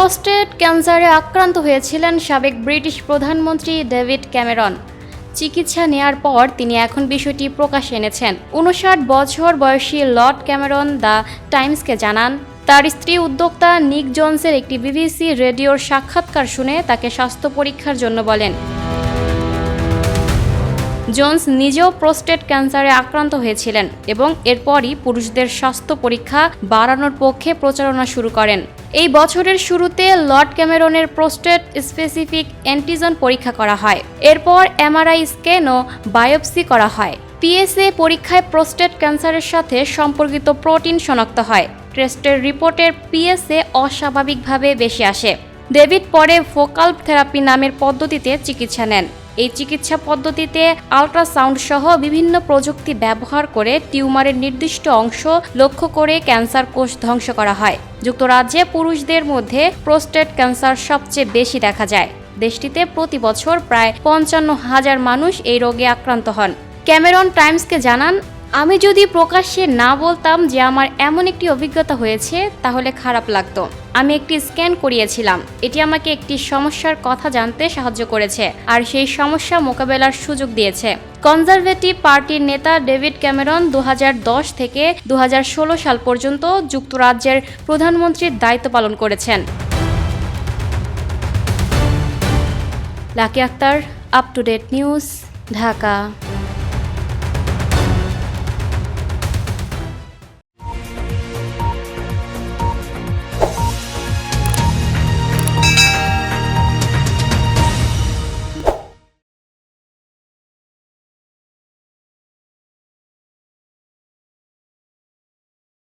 Prostate ক্যান্সারে আক্রান্ত হয়েছিলেন সাবেক ব্রিটিশ প্রধানমন্ত্রী ডেভিড ক্যামেরন। চিকিৎসা নেয়ার পর তিনি এখন বিষয়টি প্রকাশ্যে এনেছেন। ৫৯ বছর বয়সী লর্ড ক্যামেরন দ্য টাইমসকে জানান, তার স্ত্রী উদ্যোক্তা নিক জোনসের একটি বিবিসি রেডিওর সাক্ষাৎকার শুনে তাকে স্বাস্থ্য পরীক্ষার জন্য বলেন। জোনস নিজেও প্রোস্টেট ক্যান্সারে আক্রান্ত হয়েছিলেন এবং এরপরই পুরুষদের স্বাস্থ্য পরীক্ষা বাড়ানোর পক্ষে প্রচারণা শুরু করেন। এই বছরের শুরুতে লর্ড ক্যামেরনের প্রোস্টেট স্পেসিফিক অ্যান্টিজেন পরীক্ষা করা হয়। এরপর এমআরআই স্ক্যান ও বায়োপসি করা হয়। পিএসএ পরীক্ষায় প্রোস্টেট ক্যান্সারের সাথে সম্পর্কিত প্রোটিন শনাক্ত হয়। টেস্টের রিপোর্টের পিএসএ অস্বাভাবিকভাবে বেশি আসে। ডেভিড পরে ফোকাল থেরাপি নামের পদ্ধতিতে চিকিৎসা নেন। এই চিকিৎসা পদ্ধতিতে আল্ট্রাসাউন্ড সহ বিভিন্ন প্রযুক্তি ব্যবহার করে টিউমারের নির্দিষ্ট অংশ লক্ষ্য করে ক্যান্সার কোষ ধ্বংস করা হয়। যুক্তরাজ্যে পুরুষদের মধ্যে প্রোস্টেট ক্যান্সার সবচেয়ে বেশি দেখা যায়। দেশটিতে প্রতি বছর প্রায় ৫৫,০০০ মানুষ এই রোগে আক্রান্ত হন। ক্যামেরন টাইমসকে জানান, আমি যদি প্রকাশ্যে না বলতাম যে আমার এমন একটি অভিজ্ঞতা হয়েছে তাহলে খারাপ লাগতো। আমি একটি স্ক্যান করিয়েছিলাম। এটি আমাকে একটি সমস্যার কথা জানতে সাহায্য করেছে আর সেই সমস্যা মোকাবেলার সুযোগ দিয়েছে। কনজারভেটিভ পার্টির নেতা ডেভিড ক্যামেরন ২০১০ থেকে ২০১৬ সাল পর্যন্ত যুক্তরাজ্যের প্রধানমন্ত্রীর দায়িত্ব পালন করেছেন। Lucky Akter, up to date news, Dhaka.